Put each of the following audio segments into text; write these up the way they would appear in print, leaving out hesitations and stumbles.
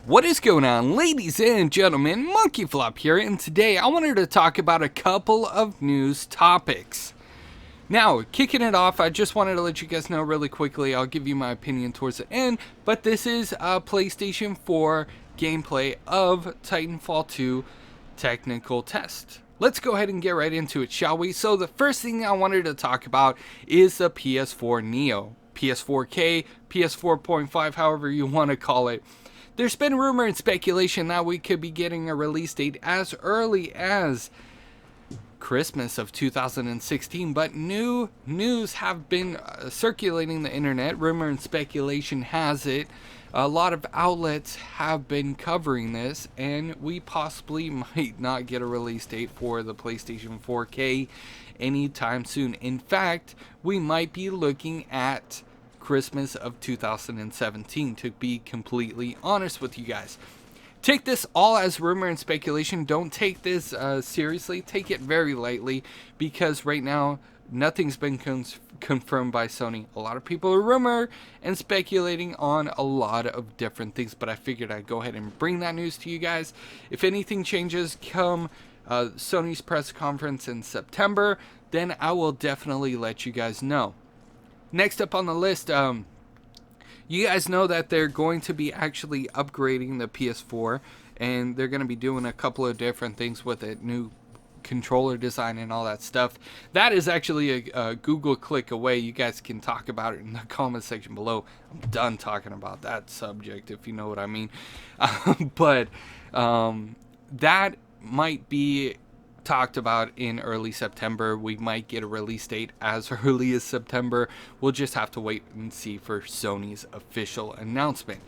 What is going on, ladies and gentlemen? MonkeyFlop here, and today I wanted to talk about a couple of news topics. Now, kicking it off, I just wanted to let you guys know really quickly, I'll give you my opinion towards the end, but this is a PlayStation 4 gameplay of Titanfall 2 technical test. Let's go ahead and get right into it, shall we? So the first thing I wanted to talk about is the PS4 Neo, PS4k, PS4.5, however you want to call it. There's been rumor and speculation that we could be getting a release date as early as Christmas of 2016, but new news have been circulating the internet. Rumor and speculation has it. A lot of outlets have been covering this, and we possibly might not get a release date for the PlayStation 4K anytime soon. In fact, we might be looking at Christmas of 2017, to be completely honest with you guys. Take this all as rumor and speculation. Don't take this seriously. Take it very lightly, because right now nothing's been confirmed by Sony. A lot of people are rumor and speculating on a lot of different things, but I figured I'd go ahead and bring that news to you guys. If anything changes come Sony's press conference in September, then I will definitely let you guys know. Next up on the list, you guys know that they're going to be actually upgrading the PS4, and they're going to be doing a couple of different things with it, new controller design and all that stuff. That is actually a Google click away. You guys can talk about it in the comment section below. I'm done talking about that subject, if you know what I mean. But that might be talked about in early September. We might get a release date as early as September. We'll just have to wait and see for Sony's official announcement.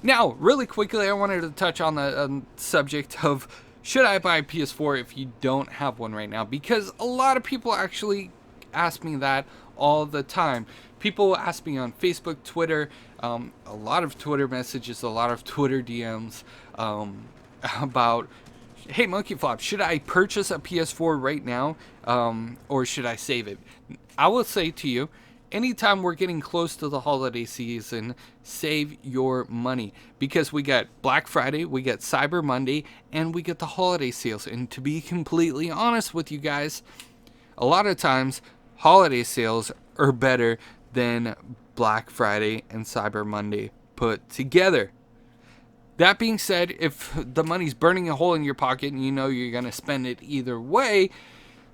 Now, really quickly, I wanted to touch on the subject of, should I buy a PS4 if you don't have one right now? Because a lot of people actually ask me that all the time. People ask me on Facebook, Twitter, a lot of Twitter messages, a lot of Twitter DMs about, hey, MonkeyFlop, should I purchase a PS4 right now, or should I save it? I will say to you, anytime we're getting close to the holiday season, save your money, because we got Black Friday, we got Cyber Monday, and we get the holiday sales. And to be completely honest with you guys, a lot of times holiday sales are better than Black Friday and Cyber Monday put together. That being said, if the money's burning a hole in your pocket and you know you're going to spend it either way,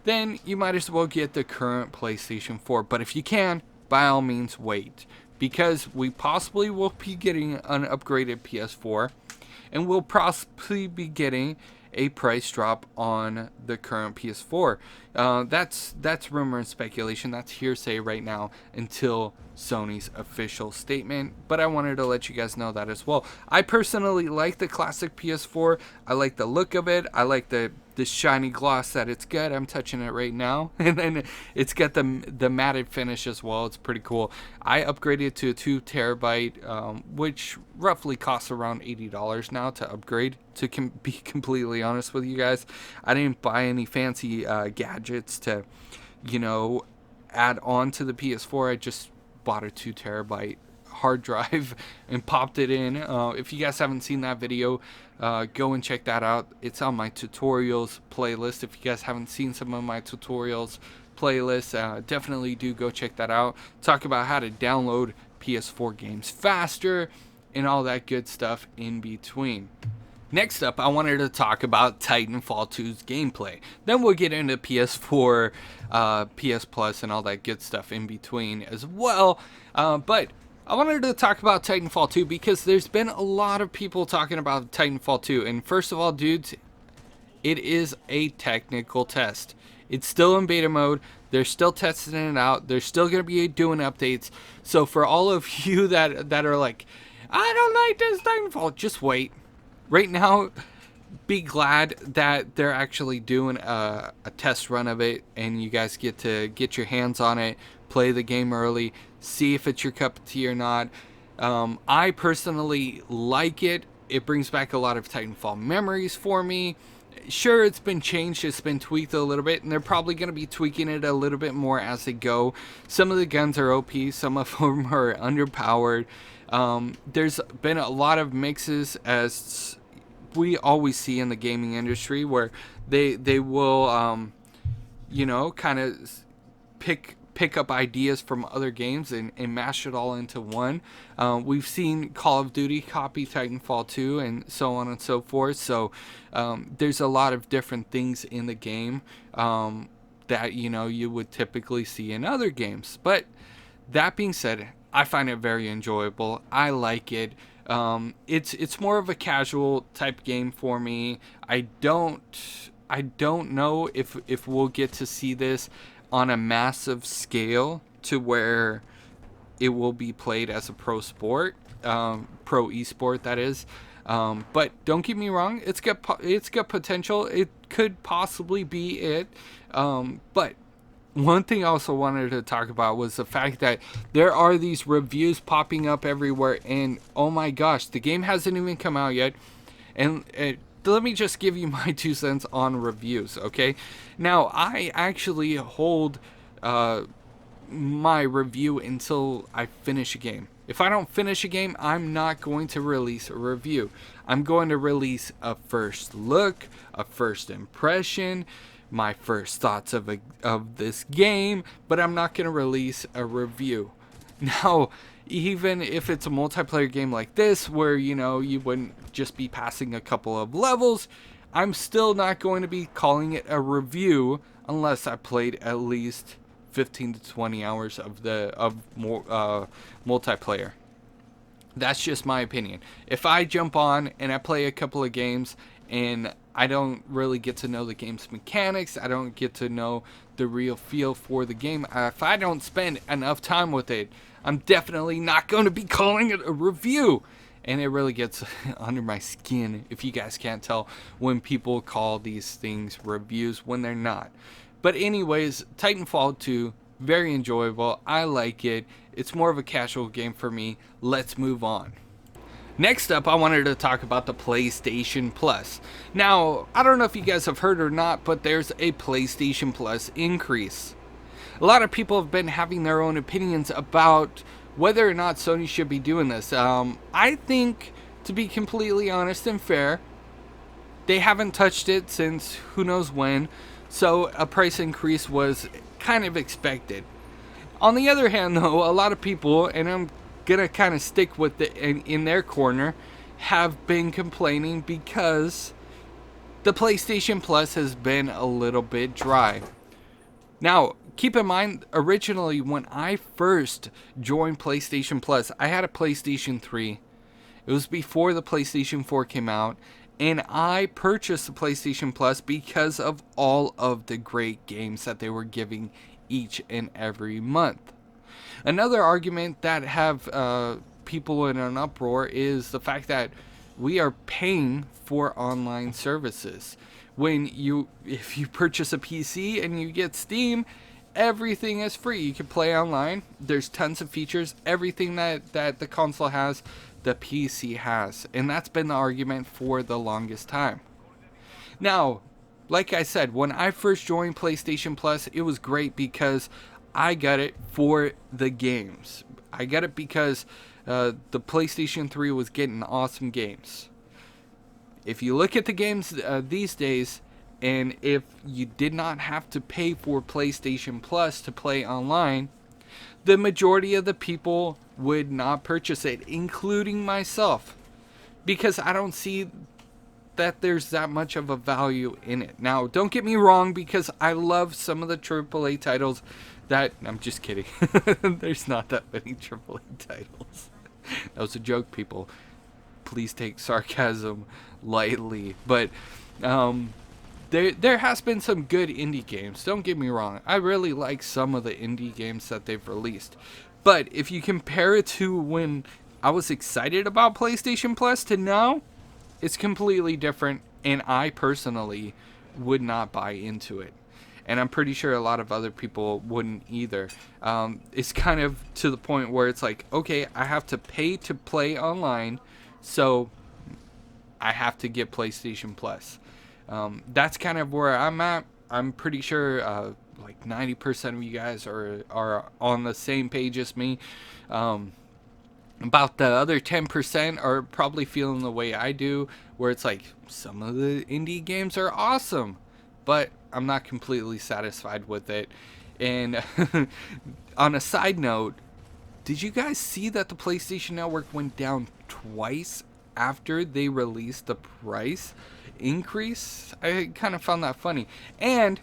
then you might as well get the current PlayStation 4. But if you can, by all means, wait. Because we possibly will be getting an upgraded PS4, and we'll possibly be getting a price drop on the current PS4. That's rumor and speculation. That's hearsay right now until Sony's official statement, but I wanted to let you guys know that as well. I personally like the classic PS4. I like the look of it. I like the shiny gloss that it's got. I'm touching it right now, and then it's got the matted finish as well. It's pretty cool. I upgraded to a 2 terabyte, which roughly costs around $80 now to upgrade, to be completely honest with you guys. I didn't buy any fancy gadgets to, add on to the PS4. I just bought a 2 terabyte hard drive and popped it in. If you guys haven't seen that video, go and check that out. It's on my tutorials playlist. If you guys haven't seen some of my tutorials playlists, definitely do go check that out. Talk about how to download PS4 games faster and all that good stuff in between. Next up, I wanted to talk about Titanfall 2's gameplay. Then we'll get into PS4, PS Plus, and all that good stuff in between as well. But I wanted to talk about Titanfall 2 because there's been a lot of people talking about Titanfall 2. And first of all, dudes, it is a technical test. It's still in beta mode. They're still testing it out. They're still going to be doing updates. So for all of you that are like, I don't like this Titanfall, just wait. Right now, be glad that they're actually doing a test run of it, and you guys get to get your hands on it, play the game early, see if it's your cup of tea or not. I personally like it. It brings back a lot of Titanfall memories for me. Sure, it's been changed, it's been tweaked a little bit, and they're probably going to be tweaking it a little bit more as they go. Some of the guns are OP, some of them are underpowered. There's been a lot of mixes, as we always see in the gaming industry, where they will you know, kind of pick up ideas from other games and mash it all into one. We've seen Call of Duty copy Titanfall 2 and so on and so forth. So there's a lot of different things in the game that, you know, you would typically see in other games. But that being said, I find it very enjoyable. I like it. It's more of a casual type game for me. I don't know if we'll get to see this on a massive scale to where it will be played as a pro sport, pro esport, that is. But don't get me wrong, it's got potential. It could possibly be it. But one thing I also wanted to talk about was the fact that there are these reviews popping up everywhere, and oh my gosh, the game hasn't even come out yet. And let me just give you my 2 cents on reviews, okay? Now, I actually hold my review until I finish a game. If I don't finish a game, I'm not going to release a review. I'm going to release a first look, a first impression, my first thoughts of this game, but I'm not going to release a review. Now, even if it's a multiplayer game like this, where, you know, you wouldn't just be passing a couple of levels, I'm still not going to be calling it a review unless I played at least 15 to 20 hours of multiplayer. That's just my opinion. If I jump on and I play a couple of games and I don't really get to know the game's mechanics, I don't get to know the real feel for the game, if I don't spend enough time with it, I'm definitely not going to be calling it a review. And it really gets under my skin, if you guys can't tell, when people call these things reviews when they're not. But anyways, Titanfall 2, very enjoyable. I like it. It's more of a casual game for me. Let's move on. Next up, I wanted to talk about the PlayStation Plus. Now, I don't know if you guys have heard or not, but there's a PlayStation Plus increase. A lot of people have been having their own opinions about whether or not Sony should be doing this. I think, to be completely honest and fair, they haven't touched it since who knows when, so a price increase was kind of expected. On the other hand, though, a lot of people, and I'm gonna kind of stick with it in their corner, have been complaining because the PlayStation Plus has been a little bit dry. Now, keep in mind, originally when I first joined PlayStation Plus, I had a PlayStation 3. It was before the PlayStation 4 came out, and I purchased the PlayStation Plus because of all of the great games that they were giving each and every month. Another argument that have people in an uproar is the fact that we are paying for online services. If you purchase a PC and you get Steam, everything is free. You can play online. There's tons of features. Everything that the console has, the PC has. And that's been the argument for the longest time. Now, like I said, when I first joined PlayStation Plus, it was great because I got it for the games. I got it because the PlayStation 3 was getting awesome games. If you look at the games these days, and if you did not have to pay for PlayStation Plus to play online, the majority of the people would not purchase it, including myself, because I don't see that there's that much of a value in it. Now, don't get me wrong, because I love some of the AAA titles that... I'm just kidding. There's not that many AAA titles. That was a joke, people. Please take sarcasm lightly. But there has been some good indie games. Don't get me wrong. I really like some of the indie games that they've released. But if you compare it to when I was excited about PlayStation Plus to now, it's completely different. And I personally would not buy into it. And I'm pretty sure a lot of other people wouldn't either. It's kind of to the point where it's like, okay, I have to pay to play online, so I have to get PlayStation Plus. That's kind of where I'm at. I'm pretty sure like 90% of you guys are on the same page as me. About the other 10% are probably feeling the way I do, where it's like some of the indie games are awesome, but I'm not completely satisfied with it. And on a side note, did you guys see that the PlayStation Network went down twice after they released the price increase? I kind of found that funny. And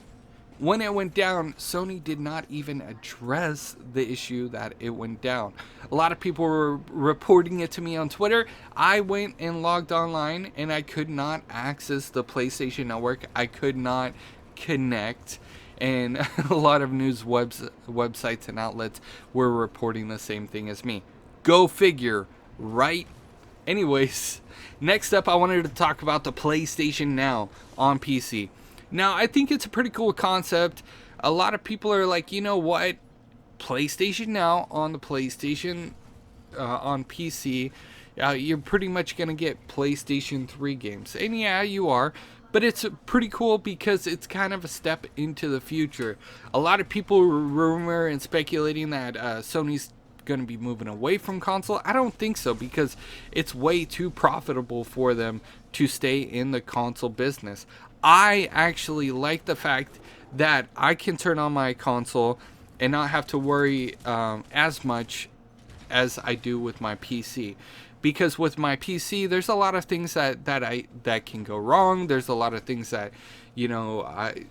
when it went down, Sony did not even address the issue that it went down. A lot of people were reporting it to me on Twitter. I went and logged online and I could not access the PlayStation Network. I could not connect. And a lot of news websites and outlets were reporting the same thing as me. Go figure, right? Anyways, next up I wanted to talk about the PlayStation Now on PC. Now, I think it's a pretty cool concept. A lot of people are like, you know what? PlayStation Now on the PlayStation on PC, you're pretty much going to get PlayStation 3 games. And yeah, you are. But it's pretty cool because it's kind of a step into the future. A lot of people rumor and speculating that Sony's going to be moving away from console. I don't think so, because it's way too profitable for them to stay in the console business. I actually like the fact that I can turn on my console and not have to worry as much as I do with my PC. Because with my PC, there's a lot of things that can go wrong. There's a lot of things that, you know, I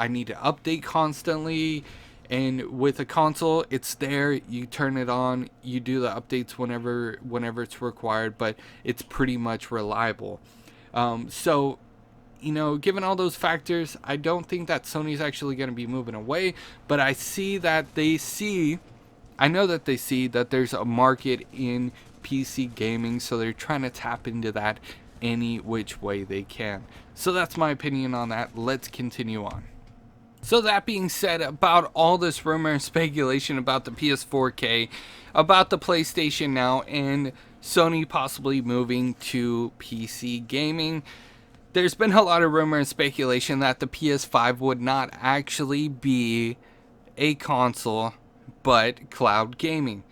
need to update constantly. And with a console, it's there. You turn it on. You do the updates whenever it's required. But it's pretty much reliable. So, you know, given all those factors, I don't think that Sony's actually going to be moving away. But I know that they see that there's a market in PC gaming, so they're trying to tap into that any which way they can. So that's my opinion on that. Let's continue on. So that being said, about all this rumor and speculation about the PS4K, about the PlayStation Now, and Sony possibly moving to PC gaming, there's been a lot of rumor and speculation that the PS5 would not actually be a console, but cloud gaming.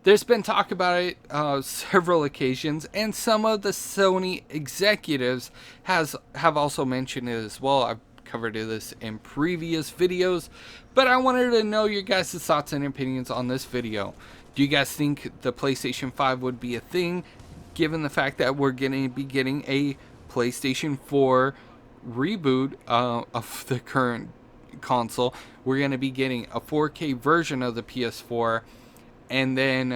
There's been talk about it several occasions, and some of the Sony executives have also mentioned it as well. I've covered this in previous videos, but I wanted to know your guys' thoughts and opinions on this video. Do you guys think the PlayStation 5 would be a thing, given the fact that we're going to be getting a PlayStation 4 reboot of the current console? We're going to be getting a 4K version of the PS4, and then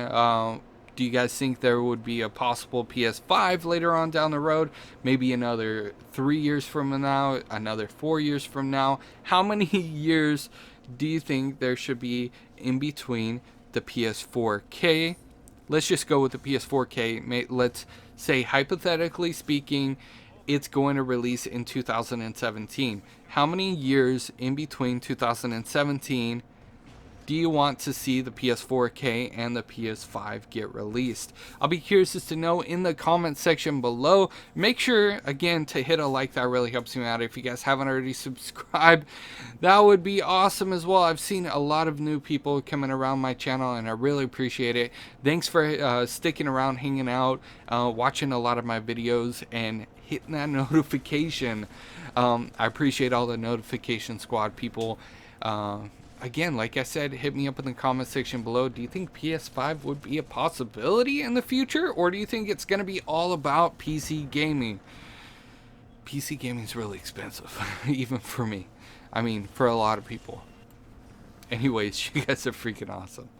do you guys think there would be a possible PS5 later on down the road? Maybe another 3 years from now, another 4 years from now? How many years do you think there should be in between the PS4K? Let's just go with the PS4K. Let's say, hypothetically speaking, it's going to release in 2017. How many years in between 2017 do you want to see the PS4K and the PS5 get released? I'll be curious as to know in the comment section below. Make sure, again, to hit a like. That really helps me out. If you guys haven't already subscribed, that would be awesome as well. I've seen a lot of new people coming around my channel, and I really appreciate it. Thanks for sticking around, hanging out, watching a lot of my videos, and hitting that notification. I appreciate all the notification squad people. Again, like I said, hit me up in the comment section below. Do you think PS5 would be a possibility in the future? Or do you think it's going to be all about PC gaming? PC gaming is really expensive, even for me. I mean, for a lot of people. Anyways, you guys are freaking awesome.